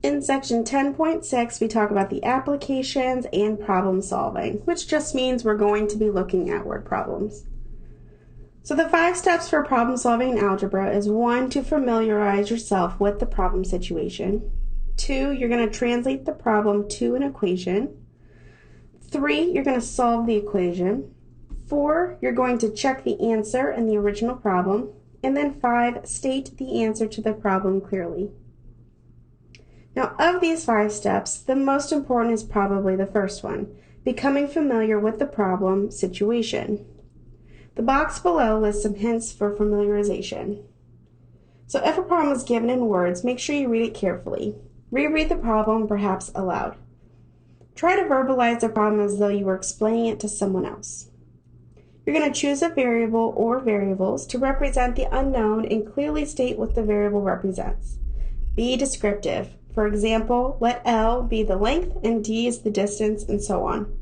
In section 10.6, we talk about the applications and problem solving, which just means we're going to be looking at word problems. So the 5 steps for problem solving in algebra is 1, to familiarize yourself with the problem situation. 2, you're going to translate the problem to an equation. 3, you're going to solve the equation. 4, you're going to check the answer in the original problem. And then 5, state the answer to the problem clearly. Now, of these 5 steps, the most important is probably the first one, becoming familiar with the problem situation. The box below lists some hints for familiarization. So if a problem is given in words, make sure you read it carefully. Reread the problem, perhaps aloud. Try to verbalize the problem as though you were explaining it to someone else. You're going to choose a variable or variables to represent the unknown and clearly state what the variable represents. Be descriptive. For example, let L be the length and D is the distance, and so on.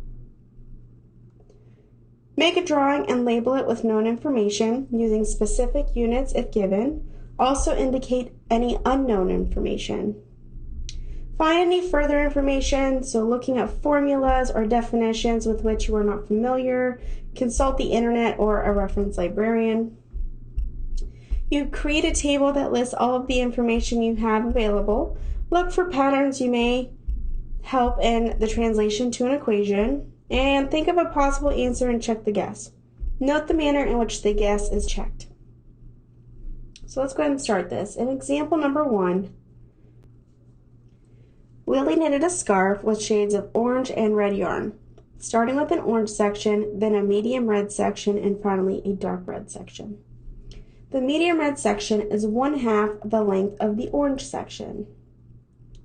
Make a drawing and label it with known information using specific units if given. Also indicate any unknown information. Find any further information, so looking at formulas or definitions with which you are not familiar. Consult the internet or a reference librarian. You create a table that lists all of the information you have available. Look for patterns you may help in the translation to an equation, and think of a possible answer and check the guess. Note the manner in which the guess is checked. So let's go ahead and start this. In example number 1, Willie knitted a scarf with shades of orange and red yarn, starting with an orange section, then a medium red section, and finally a dark red section. The medium red section is 1/2 the length of the orange section.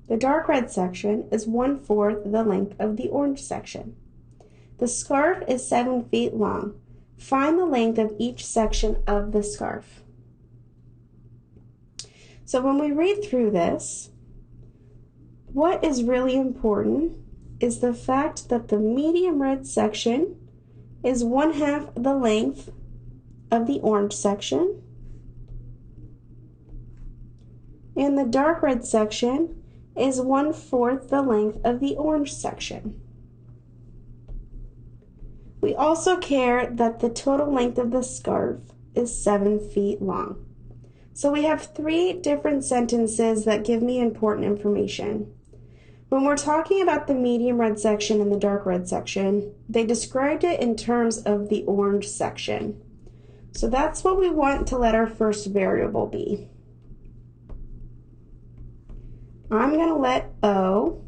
The dark red section is 1/4 the length of the orange section. The scarf is 7 feet long. Find the length of each section of the scarf. So when we read through this, what is really important is the fact that the medium red section is 1/2 the length of the orange section, and the dark red section is 1/4 the length of the orange section. We also care that the total length of the scarf is 7 feet long. So we have 3 different sentences that give me important information. When we're talking about the medium red section and the dark red section, they described it in terms of the orange section. So that's what we want to let our first variable be. I'm going to let O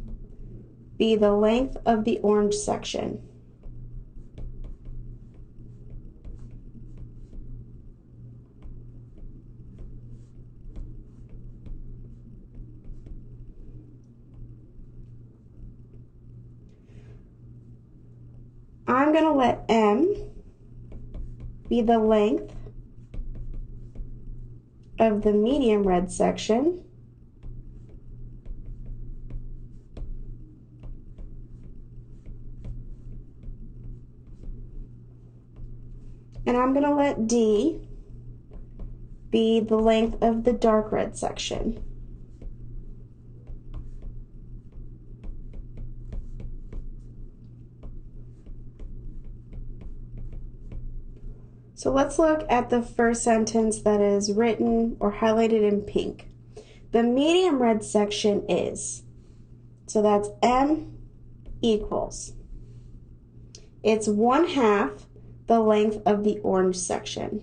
be the length of the orange section. I'm going to let M be the length of the medium red section. And I'm going to let D be the length of the dark red section. So let's look at the first sentence that is written or highlighted in pink. The medium red section is, so that's M equals, it's 1/2 the length of the orange section.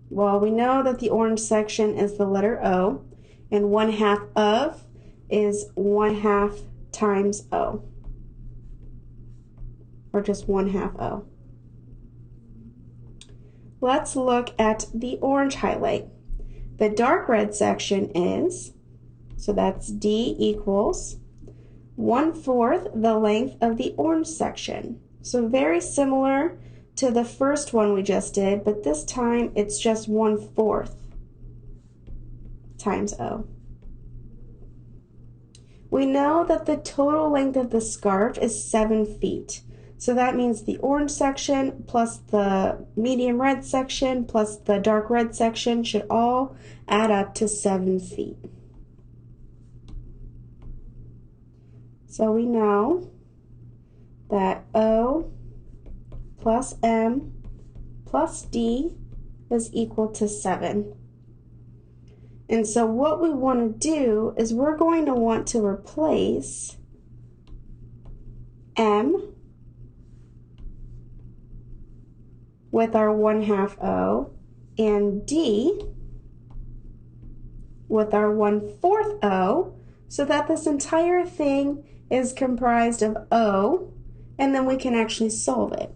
Well, we know that the orange section is the letter O, and 1/2 of is 1/2 times O, or just 1/2 O. Let's look at the orange highlight. The dark red section is, so that's D equals 1/4 the length of the orange section. So very similar to the first one we just did, but this time it's just 1/4 times O. We know that the total length of the scarf is 7 feet. So that means the orange section plus the medium red section plus the dark red section should all add up to 7 feet. So we know that O plus M plus D is equal to 7. And so what we want to do is we're going to want to replace M with our 1/2 O and D with our 1/4 O, so that this entire thing is comprised of O, and then we can actually solve it.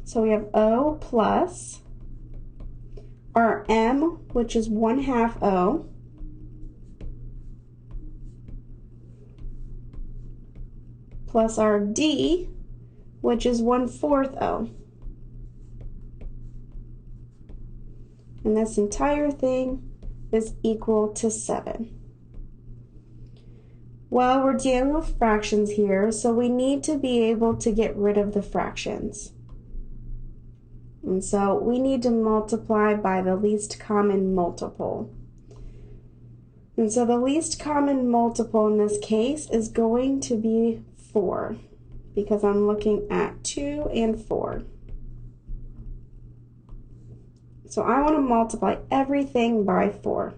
So we have O plus our M, which is 1/2 O, plus our D, which is 1/4 O. And this entire thing is equal to 7. Well, we're dealing with fractions here, so we need to be able to get rid of the fractions. And so we need to multiply by the least common multiple. And so the least common multiple in this case is going to be 4, because I'm looking at 2 and 4. So I want to multiply everything by 4.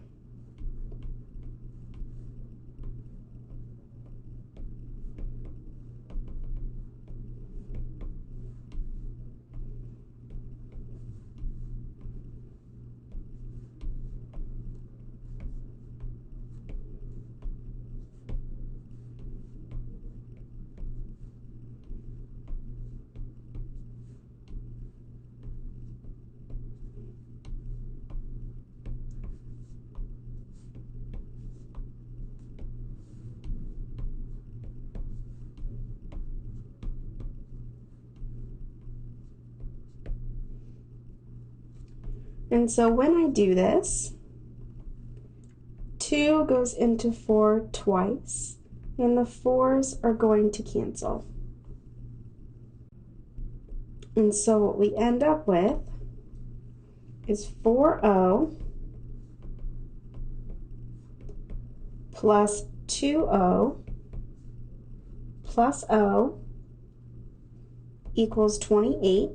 And so when I do this, 2 goes into 4 twice, and the 4's are going to cancel. And so what we end up with is 4O plus 2O plus O equals 28.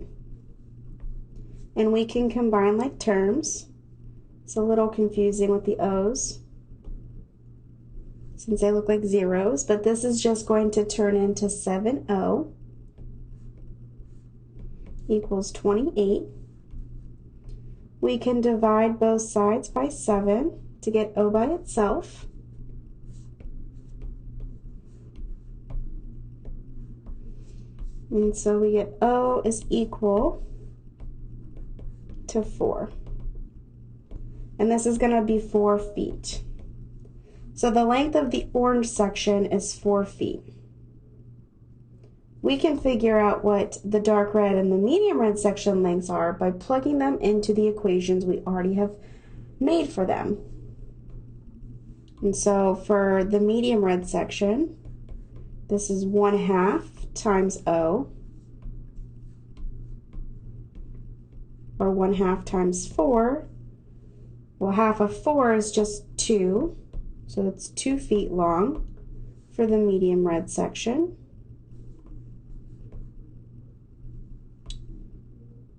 And we can combine like terms. It's a little confusing with the O's since they look like zeros, but this is just going to turn into 7O equals 28. We can divide both sides by 7 to get O by itself. And so we get O is equal to 4. And this is going to be 4 feet. So the length of the orange section is 4 feet. We can figure out what the dark red and the medium red section lengths are by plugging them into the equations we already have made for them. And so for the medium red section, this is 1/2 times O, or 1/2 times 4. Well, half of 4 is just 2, so it's 2 feet long for the medium red section.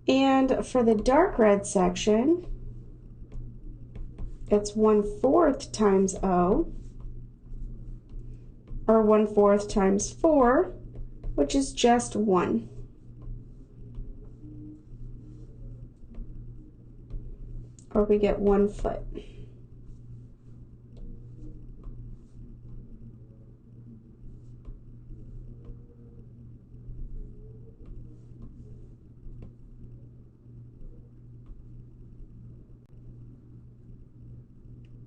And for the dark red section, it's 1/4 times O, or 1/4 times 4, which is just 1. Or we get 1 foot.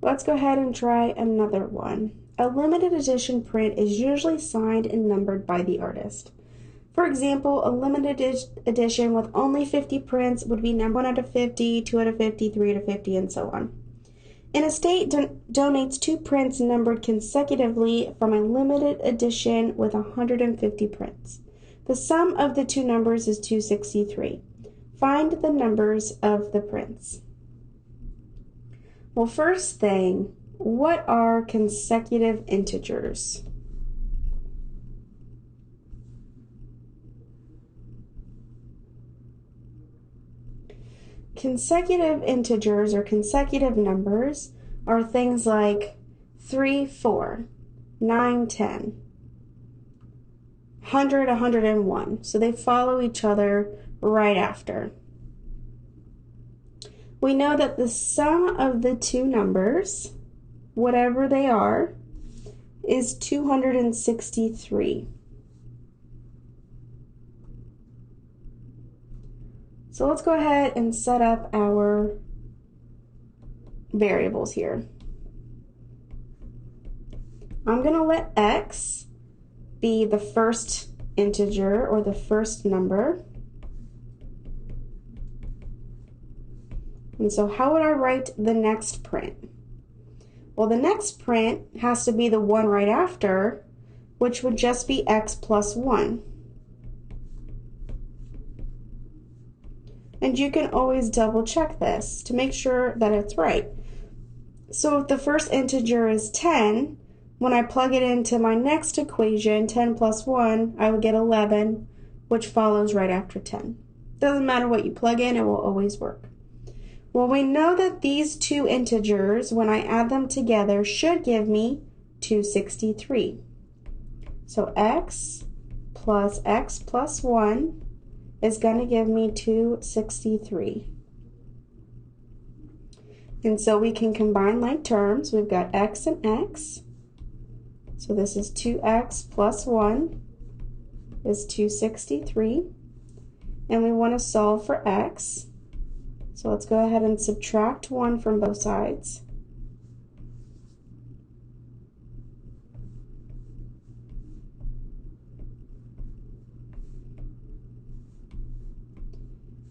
Let's go ahead and try another one. A limited edition print is usually signed and numbered by the artist. For example, a limited edition with only 50 prints would be numbered 1 out of 50, 2 out of 50, 3 out of 50, and so on. An estate donates 2 prints numbered consecutively from a limited edition with 150 prints. The sum of the 2 numbers is 263. Find the numbers of the prints. Well, first thing, what are consecutive integers? Consecutive integers or consecutive numbers are things like 3, 4, 9, 10, 100, 101. So they follow each other right after. We know that the sum of the two numbers, whatever they are, is 263. So let's go ahead and set up our variables here. I'm going to let x be the first integer or the first number. And so how would I write the next print? Well, the next print has to be the one right after, which would just be x plus 1. And you can always double check this to make sure that it's right. So if the first integer is 10, when I plug it into my next equation, 10 plus 1, I would get 11, which follows right after 10. Doesn't matter what you plug in, it will always work. Well, we know that these two integers, when I add them together, should give me 263. So x plus 1 is going to give me 263. And so we can combine like terms. We've got x and x. So this is 2x plus 1 is 263. And we want to solve for x. So let's go ahead and subtract 1 from both sides.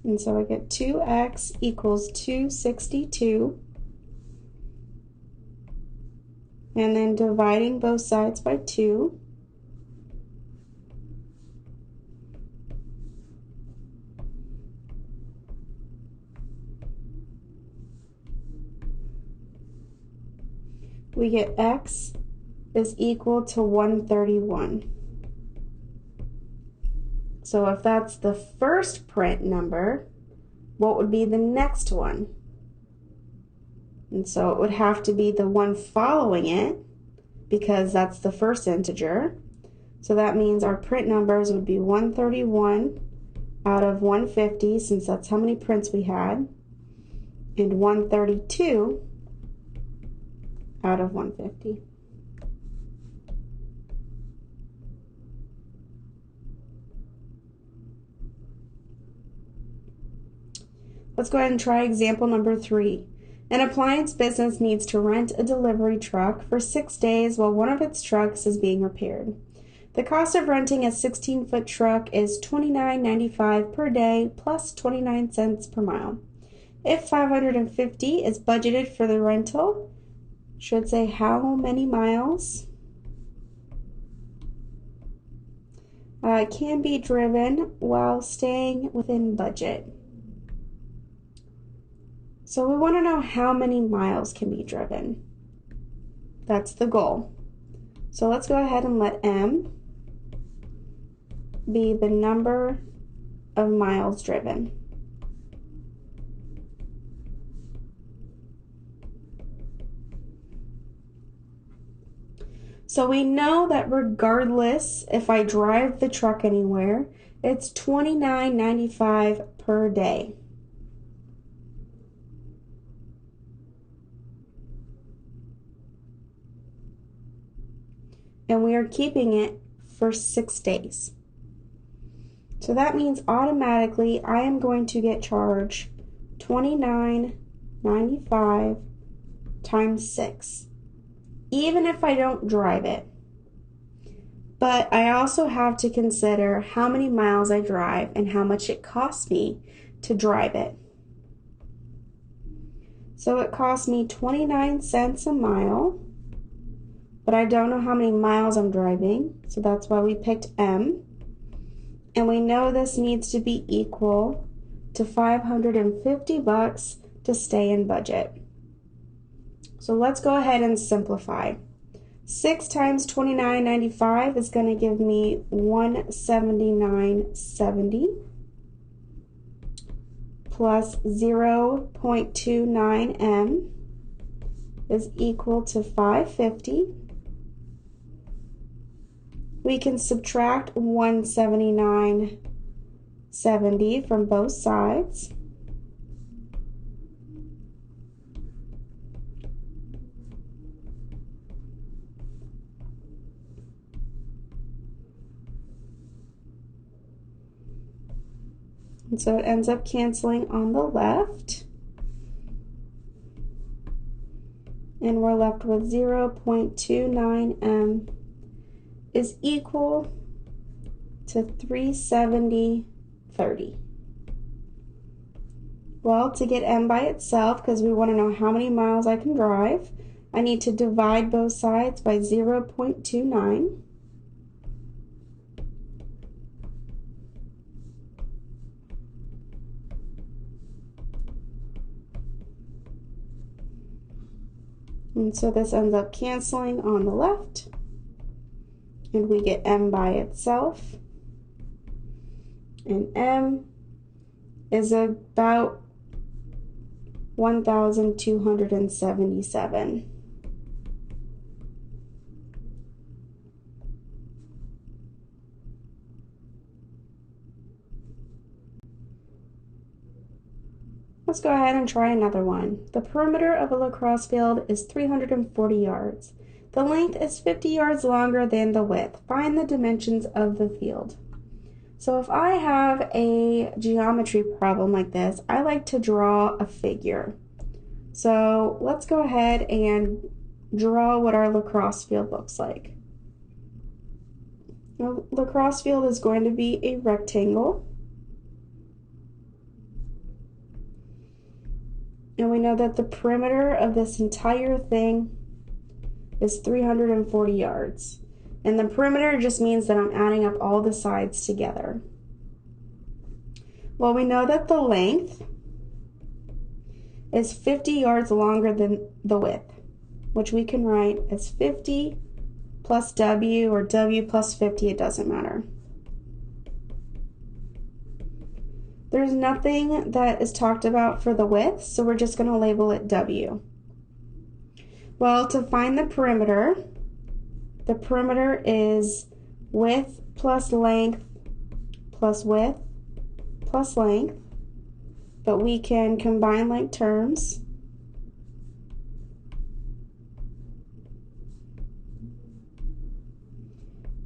And so I get 2x equals 262. And then dividing both sides by 2. We get x is equal to 131. So if that's the first print number, what would be the next one? And so it would have to be the one following it, because that's the first integer. So that means our print numbers would be 131 out of 150, since that's how many prints we had, and 132 out of 150. Let's go ahead and try example number 3. An appliance business needs to rent a delivery truck for 6 days while one of its trucks is being repaired. The cost of renting a 16-foot truck is $29.95 per day plus 29 cents per mile. If $550 is budgeted for the rental, should say how many miles can be driven while staying within budget. So we want to know how many miles can be driven. That's the goal. So let's go ahead and let m be the number of miles driven. So we know that regardless if I drive the truck anywhere, it's $29.95 per day. And we are keeping it for 6 days. So that means automatically I am going to get charged $29.95 times 6, even if I don't drive it. But I also have to consider how many miles I drive and how much it costs me to drive it. So it costs me 29 cents a mile, but I don't know how many miles I'm driving, so that's why we picked M. And we know this needs to be equal to $550 to stay in budget. So let's go ahead and simplify. 6 times 29.95 is going to give me 179.70 plus 0.29 m is equal to 550. We can subtract 179.70 from both sides. And so it ends up canceling on the left. And we're left with 0.29 m is equal to 370.30. Well, to get m by itself, because we want to know how many miles I can drive, I need to divide both sides by 0.29. And so this ends up canceling on the left, and we get m by itself. And m is about 1,277. Let's go ahead and try another one. The perimeter of a lacrosse field is 340 yards. The length is 50 yards longer than the width. Find the dimensions of the field. So if I have a geometry problem like this, I like to draw a figure. So let's go ahead and draw what our lacrosse field looks like. Our lacrosse field is going to be a rectangle. And we know that the perimeter of this entire thing is 340 yards. And the perimeter just means that I'm adding up all the sides together. Well, we know that the length is 50 yards longer than the width, which we can write as 50 plus W, or W plus 50, it doesn't matter. There's nothing that is talked about for the width, so we're just going to label it W. Well, to find the perimeter is width plus length plus width plus length, but we can combine like terms.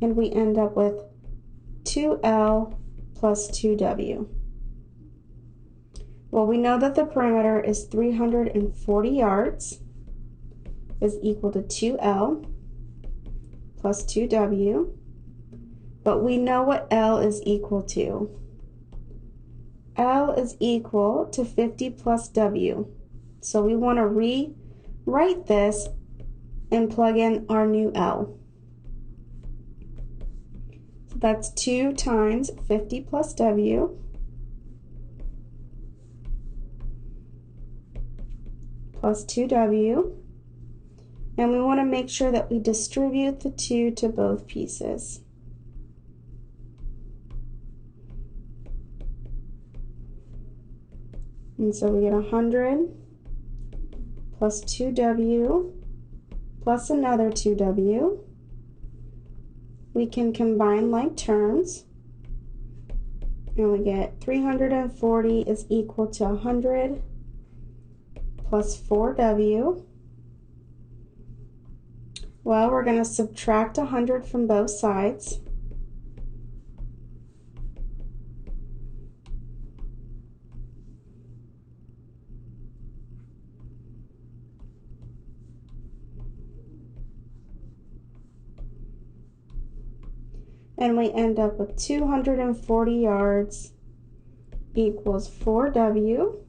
And we end up with 2L plus 2W. Well, we know that the perimeter is 340 yards is equal to 2L plus 2W, but we know what L is equal to. L is equal to 50 plus W. So we want to rewrite this and plug in our new L. So that's 2 times 50 plus W plus 2W, and we want to make sure that we distribute the 2 to both pieces. And so we get 100 plus 2W plus another 2W. We can combine like terms, and we get 340 is equal to 100 plus 4W. Well, we're going to subtract 100 from both sides. And we end up with 240 yards equals 4W.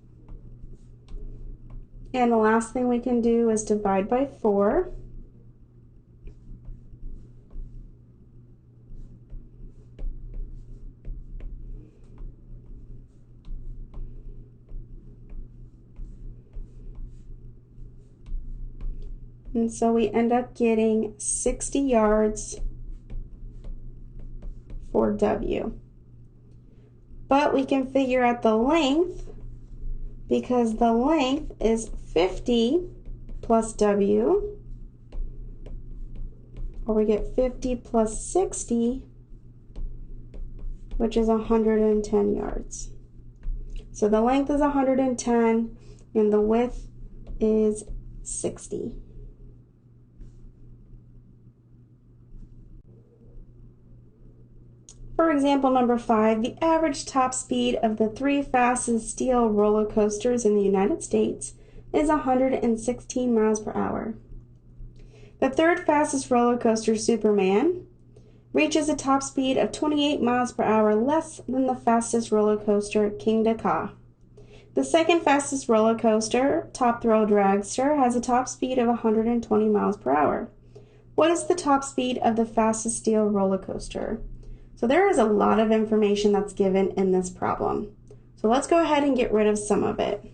And the last thing we can do is divide by 4. And so we end up getting 60 yards for W. But we can figure out the length because the length is 50 plus W, or we get 50 plus 60, which is 110 yards. So the length is 110 and the width is 60. For example number 5, the average top speed of the 3 fastest steel roller coasters in the United States is 116 miles per hour. The 3rd fastest roller coaster, Superman, reaches a top speed of 28 miles per hour, less than the fastest roller coaster, King Ka. The 2nd fastest roller coaster, Top Thrill Dragster, has a top speed of 120 miles per hour. What is the top speed of the fastest steel roller coaster? So there is a lot of information that's given in this problem. So let's go ahead and get rid of some of it.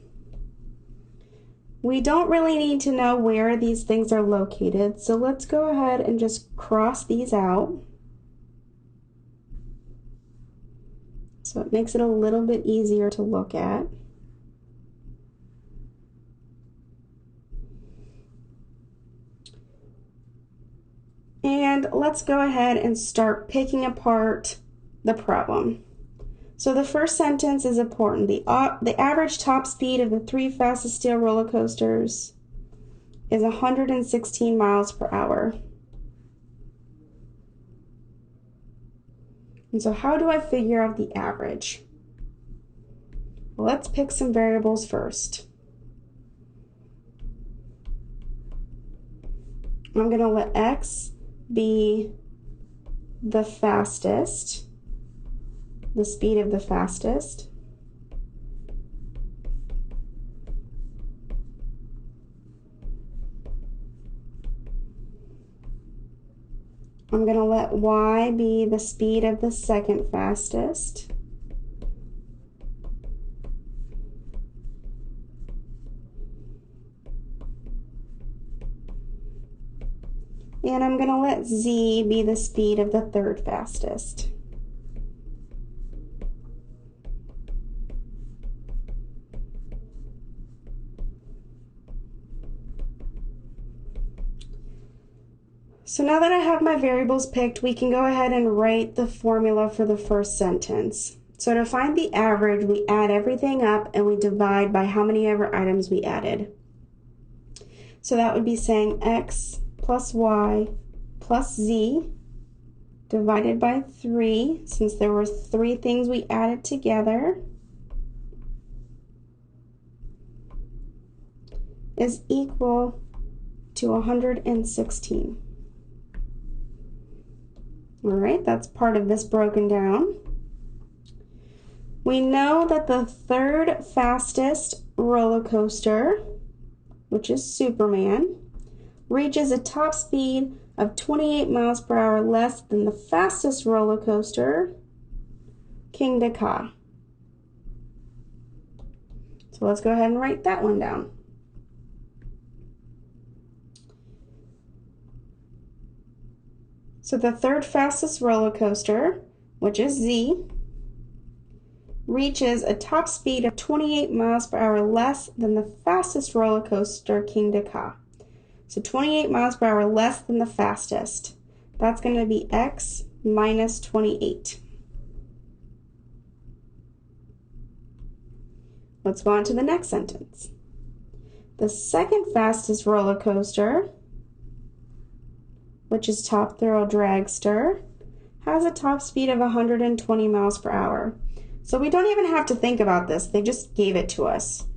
We don't really need to know where these things are located, so let's go ahead and just cross these out. So it makes it a little bit easier to look at. And let's go ahead and start picking apart the problem. So the first sentence is important. The average top speed of the 3 fastest steel roller coasters is 116 miles per hour. And so how do I figure out the average? Well, let's pick some variables first. I'm going to let X be the fastest, the speed of the fastest. I'm going to let Y be the speed of the 2nd fastest. And I'm going to let Z be the speed of the 3rd fastest. So now that I have my variables picked, we can go ahead and write the formula for the first sentence. So to find the average, we add everything up and we divide by how many ever items we added. So that would be saying X plus Y plus Z divided by 3, since there were 3 things we added together, is equal to 116. All right, that's part of this broken down. We know that the 3rd fastest roller coaster, which is Superman, reaches a top speed of 28 miles per hour less than the fastest roller coaster, King Ka. So let's go ahead and write that one down. So the 3rd fastest roller coaster, which is Z, reaches a top speed of 28 miles per hour less than the fastest roller coaster, King Ka. So 28 miles per hour less than the fastest. That's going to be X minus 28. Let's go on to the next sentence. The 2nd fastest roller coaster, which is Top Thrill Dragster, has a top speed of 120 miles per hour. So we don't even have to think about this. They just gave it to us.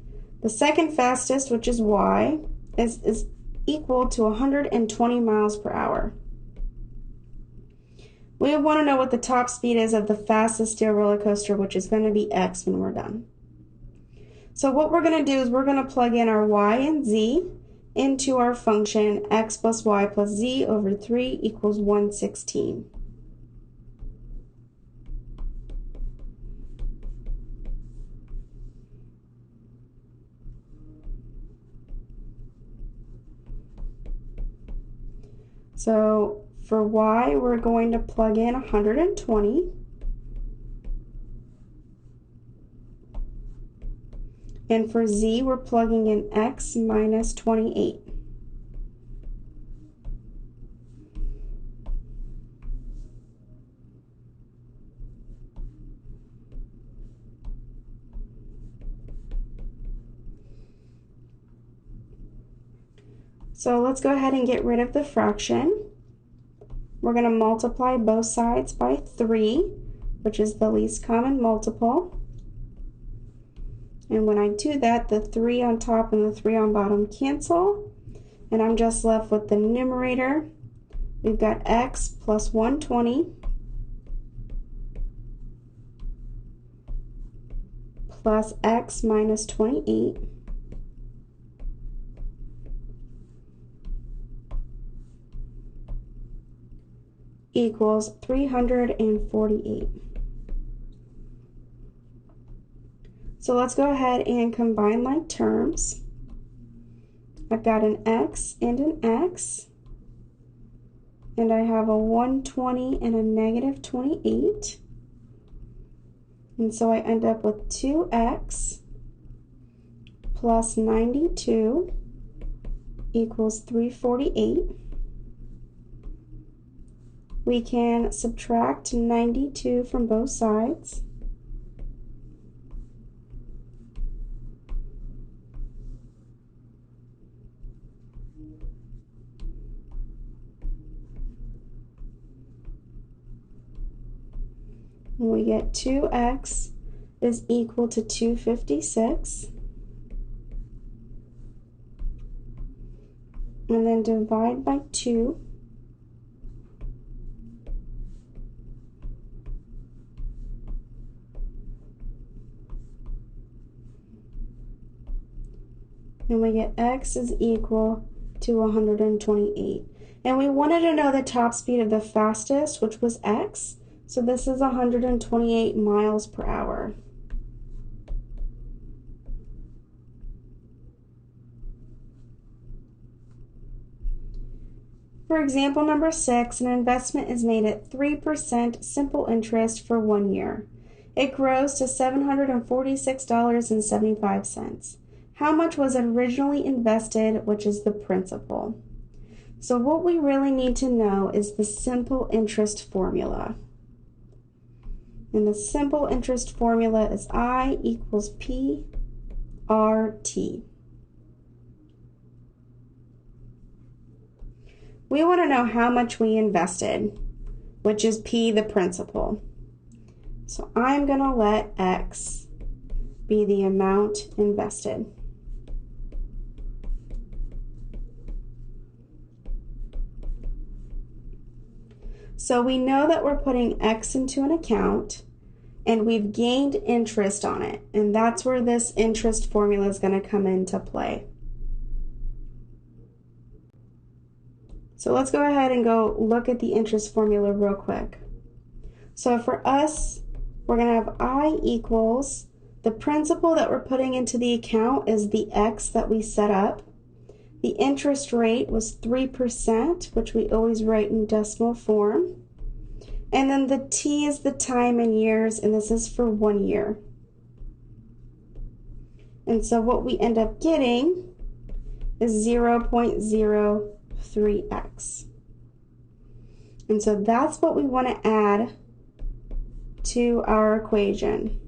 The 2nd fastest, which is Y, is equal to 120 miles per hour. We want to know what the top speed is of the fastest steel roller coaster, which is going to be X when we're done. So what we're going to do is we're going to plug in our Y and Z into our function X plus Y plus Z over 3 equals 116. So for y, we're going to plug in 120. And for z, we're plugging in x minus 28. So let's go ahead and get rid of the fraction. We're going to multiply both sides by 3, which is the least common multiple. And when I do that, the 3 on top and the 3 on bottom cancel. And I'm just left with the numerator. We've got x plus 120 plus x minus 28 equals 348. So let's go ahead and combine like terms. I've got an x and an x, and I have a 120 and a negative 28. And so I end up with 2x plus 92 equals 348. We can subtract 92 from both sides. And we get 2x is equal to 256. And then divide by 2. And we get x is equal to 128. And we wanted to know the top speed of the fastest, which was x. So this is 128 miles per hour. For example number 6, an investment is made at 3% simple interest for 1 year. It grows to $746.75. How much was originally invested, which is the principal? So what we really need to know is the simple interest formula. And the simple interest formula is I equals P RT. We want to know how much we invested, which is P, the principal. So I'm going to let X be the amount invested. So we know that we're putting X into an account and we've gained interest on it. And that's where this interest formula is going to come into play. So let's go ahead and go look at the interest formula real quick. So for us, we're going to have I equals, the principal that we're putting into the account is the X that we set up. The interest rate was 3%, which we always write in decimal form. And then the T is the time in years, and this is for 1 year. And so what we end up getting is 0.03x. And so that's what we want to add to our equation,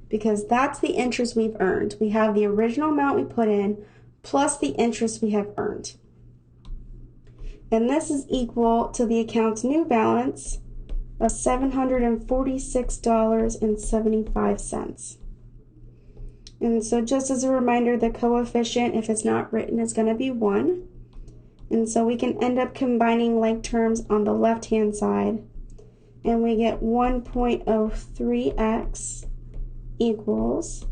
because that's the interest we've earned. We have the original amount we put in plus the interest we have earned. And this is equal to the account's new balance of $746.75. And so just as a reminder, the coefficient, if it's not written, is going to be 1. And so we can end up combining like terms on the left-hand side. And we get 1.03x equals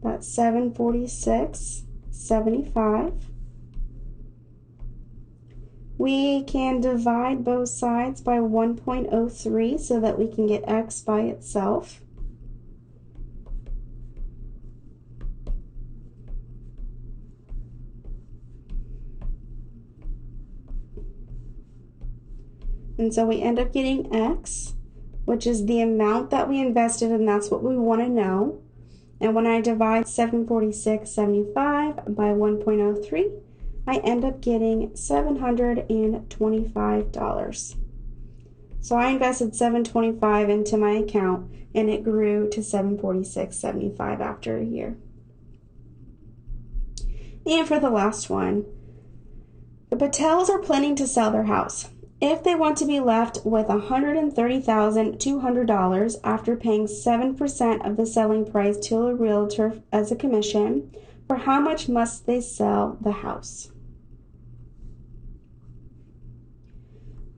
that 746.75. We can divide both sides by 1.03 so that we can get x by itself. And so we end up getting X, which is the amount that we invested, and that's what we want to know. And when I divide 746.75 by 1.03, I end up getting $725. So I invested $725 into my account, and it grew to $746.75 after a year. And for the last one, the Patels are planning to sell their house. If they want to be left with $130,200 after paying 7% of the selling price to a realtor as a commission, for how much must they sell the house?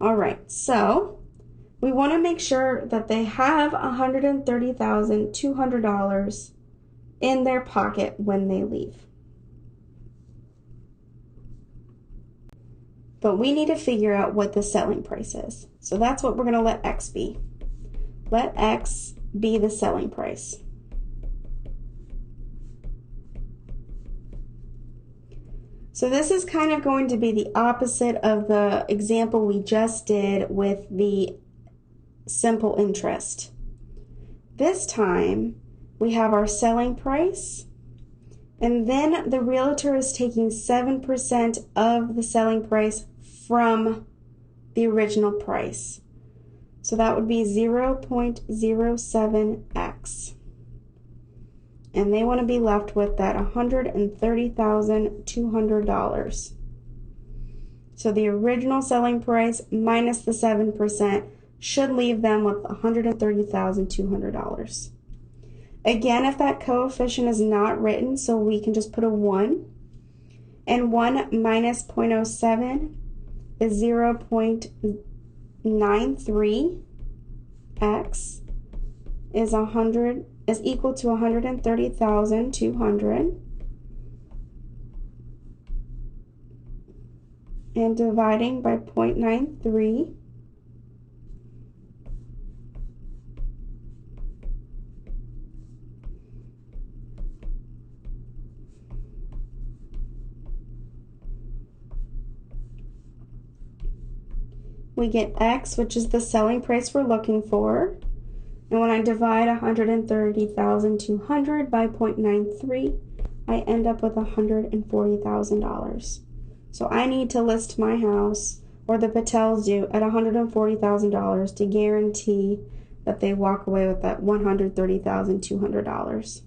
All right, so we want to make sure that they have $130,200 in their pocket when they leave. But we need to figure out what the selling price is. So that's what we're going to let X be. Let X be the selling price. So this is kind of going to be the opposite of the example we just did with the simple interest. This time we have our selling price, and then the realtor is taking 7% of the selling price from the original price. So that would be 0.07x. And they want to be left with that $130,200. So the original selling price minus the 7% should leave them with $130,200. Again, if that coefficient is not written, so we can just put a 1. And 1 minus 0.07 is 0.93x is equal to 130,200, and dividing by 0.93, we get X, which is the selling price we're looking for. And when I divide 130,200 by 0.93, I end up with $140,000. So I need to list my house, or the Patels do, at $140,000 to guarantee that they walk away with that $130,200.